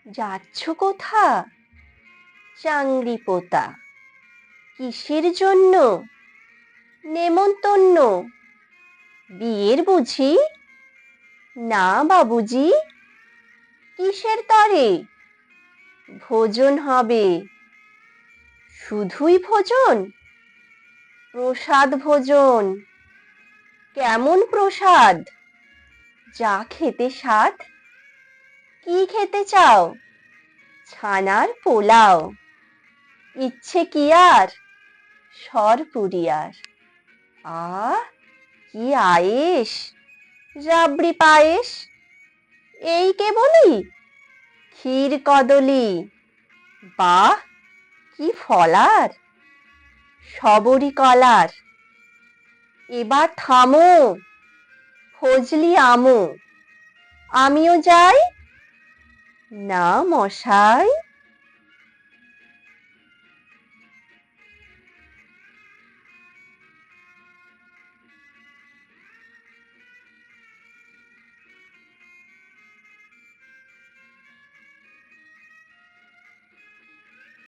যাচ্ছ কোথা চাংড়ি পোতা? কিসের জন্য? নেমন্তন্ন বিয়ের বুঝি? না বাবুজি। কিসের তরে? ভোজন হবে। শুধুই ভোজন? প্রসাদ ভোজন। কেমন প্রসাদ? যা খেতে স্বাদ। কি খেতে চাও? ছানার পোলাও। ইচ্ছে কি আর? সরপুরিয়ার। আহ, কি আয়েশ! রাবড়ি পায়েস। এই কেবলই? ক্ষীর কদলি। বাহ, কি ফলার! সবরি কলার। এবার থামো, ফজলি আমো। আমিও যাই? না মশাই।